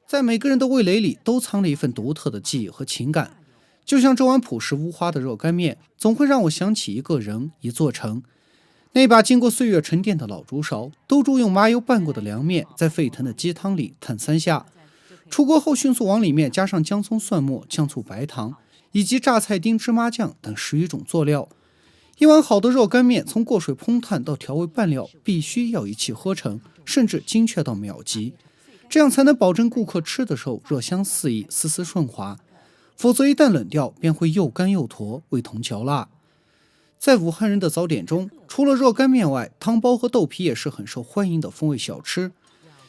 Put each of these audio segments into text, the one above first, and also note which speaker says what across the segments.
Speaker 1: 在每个人的味蕾里都藏着一份独特的记忆和情感。就像这碗朴实无华的热干面，总会让我想起一个人、一座城。那把经过岁月沉淀的老竹勺，兜住用麻油拌过的凉面，在沸腾的鸡汤里烫三下。出锅后迅速往里面加上姜葱、蒜末、酱醋、白糖，以及榨菜丁、芝麻酱等11种佐料。一碗好的热干面，从过水烹炭到调味拌料，必须要一气呵成，甚至精确到秒级，这样才能保证顾客吃的时候热香四溢、丝丝顺滑。否则一旦冷掉，便会又干又坨，味同嚼蜡。在武汉人的早点中，除了热干面外，汤包和豆皮也是很受欢迎的风味小吃。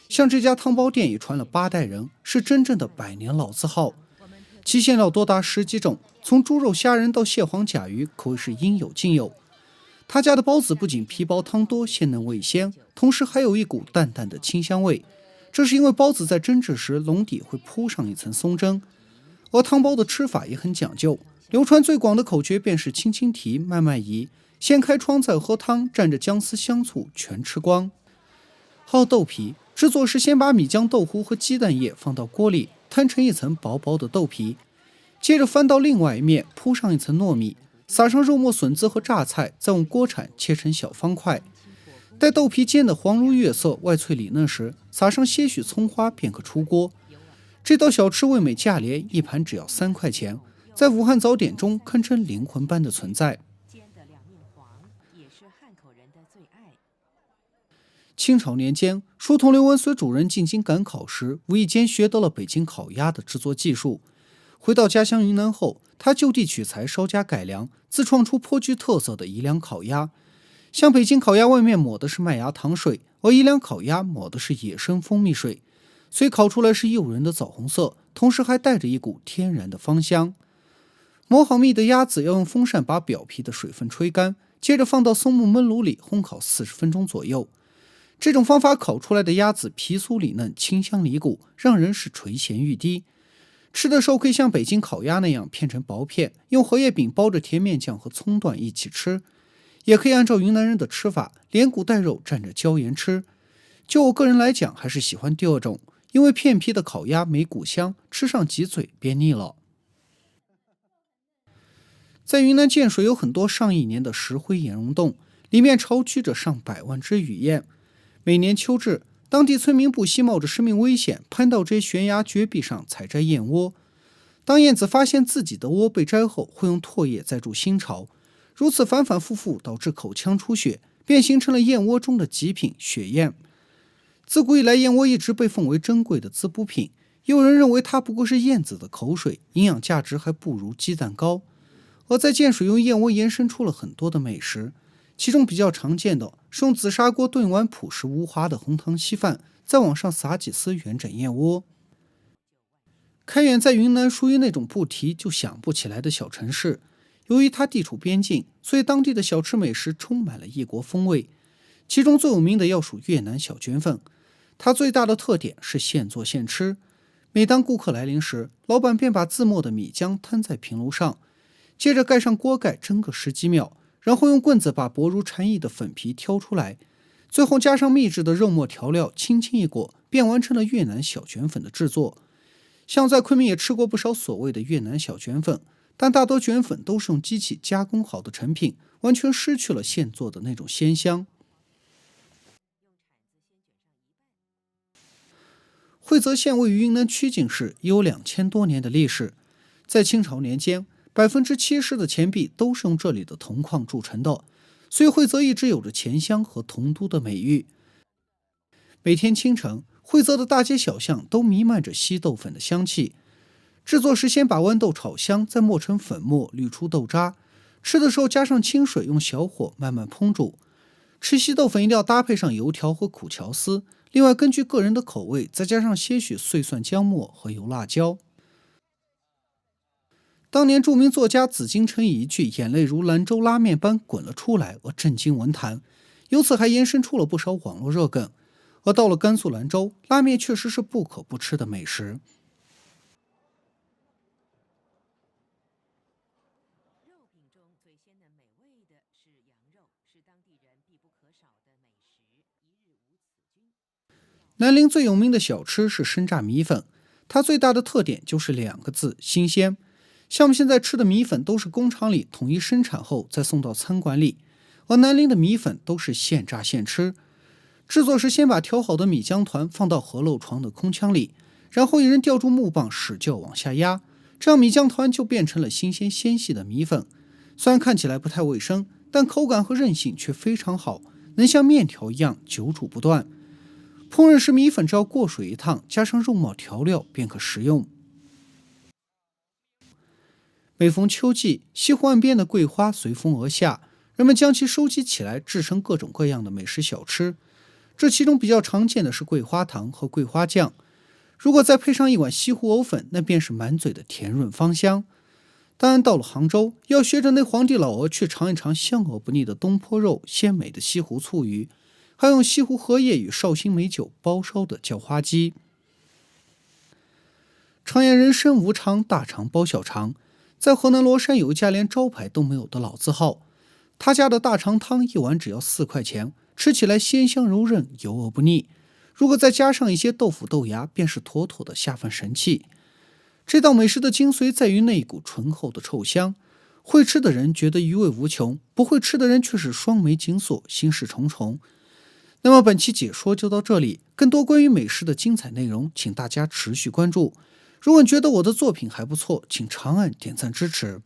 Speaker 1: 像这家汤包店已传了8代人，是真正的100年老字号。其馅料多达10几种，从猪肉、虾仁到蟹黄、甲鱼，口味是应有尽有。他家的包子不仅皮薄汤多、鲜嫩味鲜，同时还有一股淡淡的清香味。这是因为包子在蒸制时笼底会铺上一层松针。而汤包的吃法也很讲究，流传最广的口诀便是轻轻提，慢慢移，先开窗再喝汤，蘸着姜丝香醋全吃光。还有豆皮，制作时先把米浆、豆糊和鸡蛋液放到锅里，摊成一层薄薄的豆皮，接着翻到另外一面，铺上一层糯米，撒上肉末、笋子和榨菜，再用锅铲切成小方块。待豆皮煎得黄如月色、外脆里嫩时，撒上些许葱花便可出锅。这道小吃味美价廉，一盘只要3块钱，在武汉早点中堪称灵魂般的存在。清朝年间，书童刘文随主人进京赶考时，无意间学得了北京烤鸭的制作技术。回到家乡云南后，他就地取材，稍加改良，自创出颇具特色的宜良烤鸭。像北京烤鸭外面抹的是麦芽糖水，而宜良烤鸭抹的是野生蜂蜜水，所以烤出来是诱人的枣红色，同时还带着一股天然的芳香。磨好蜜的鸭子要用风扇把表皮的水分吹干，接着放到松木焖炉里烘烤40分钟左右。这种方法烤出来的鸭子皮酥里嫩，清香离骨，让人是垂涎欲滴。吃的时候可以像北京烤鸭那样片成薄片，用荷叶饼包着甜面酱和葱段一起吃，也可以按照云南人的吃法，连骨带肉蘸着椒盐吃。就我个人来讲，还是喜欢第二种，因为片皮的烤鸭没骨香，吃上几嘴便腻了。在云南建水有很多上亿年的石灰岩溶洞，里面巢居着上百万只雨燕。每年秋至，当地村民不惜冒着生命危险，攀到这些悬崖绝壁上采摘燕窝。当燕子发现自己的窝被摘后，会用唾液载入新巢，如此反反复复，导致口腔出血，便形成了燕窝中的极品血燕。自古以来，燕窝一直被奉为珍贵的滋补品，也有人认为它不过是燕子的口水，营养价值还不如鸡蛋糕。而在建水用燕窝延伸出了很多的美食，其中比较常见的是用紫砂锅炖碗朴实无华的红糖稀饭，再往上撒几丝圆枕燕窝。开远在云南属于那种不提就想不起来的小城市，由于它地处边境，所以当地的小吃美食充满了异国风味。其中最有名的要数越南小卷粉，它最大的特点是现做现吃。每当顾客来临时，老板便把自磨的米浆摊在平炉上，接着盖上锅盖蒸个10几秒，然后用棍子把薄如蝉翼的粉皮挑出来，最后加上秘制的肉末调料，轻轻一裹，便完成了越南小卷粉的制作。像在昆明也吃过不少所谓的越南小卷粉，但大多卷粉都是用机器加工好的成品，完全失去了现做的那种鲜香。惠泽县位于云南曲靖市，已有2000多年的历史。在清朝年间，70%的钱币都是用这里的铜矿铸成的，所以惠泽一直有着钱乡和铜都的美誉。每天清晨，惠泽的大街小巷都弥漫着稀豆粉的香气。制作时先把豌豆炒香，再磨成粉末，滤出豆渣。吃的时候加上清水，用小火慢慢烹煮。吃稀豆粉一定要搭配上油条和苦荞丝，另外根据个人的口味，再加上些许碎蒜姜末和油辣椒。当年著名作家紫禁城以一句眼泪如兰州拉面般滚了出来而震惊文坛，由此还延伸出了不少网络热梗。而到了甘肃兰州，拉面确实是不可不吃的美食。肉品中最鲜嫩美味的是羊肉，是当地人必不可少的美食，一日无此君。南宁最有名的小吃是生炸米粉，它最大的特点就是2个字：新鲜。像我们现在吃的米粉都是工厂里统一生产后再送到餐馆里，而南陵的米粉都是现榨现吃。制作时先把调好的米浆团放到合漏床的空腔里，然后一人吊住木棒使劲往下压，这样米浆团就变成了新鲜纤细的米粉。虽然看起来不太卫生，但口感和韧性却非常好，能像面条一样久煮不断。烹饪时米粉只要过水一烫，加上肉末调料便可食用。每逢秋季，西湖岸边的桂花随风而下，人们将其收集起来，制成各种各样的美食小吃。这其中比较常见的是桂花糖和桂花酱，如果再配上一碗西湖藕粉，那便是满嘴的甜润芳香。当然，到了杭州，要学着那皇帝老鹅去尝一尝香而不腻的东坡肉、鲜美的西湖醋鱼，还用西湖荷叶与绍兴美酒包烧的叫花鸡。常言人生无常，大肠包小肠。在河南罗山有一家连招牌都没有的老字号，他家的大肠汤一碗只要4块钱，吃起来鲜香柔韧，油而不腻。如果再加上一些豆腐豆芽，便是妥妥的下饭神器。这道美食的精髓在于那一股醇厚的臭香，会吃的人觉得余味无穷，不会吃的人却是双眉紧锁，心事重重。那么本期解说就到这里，更多关于美食的精彩内容，请大家持续关注。如果你觉得我的作品还不错，请长按点赞支持。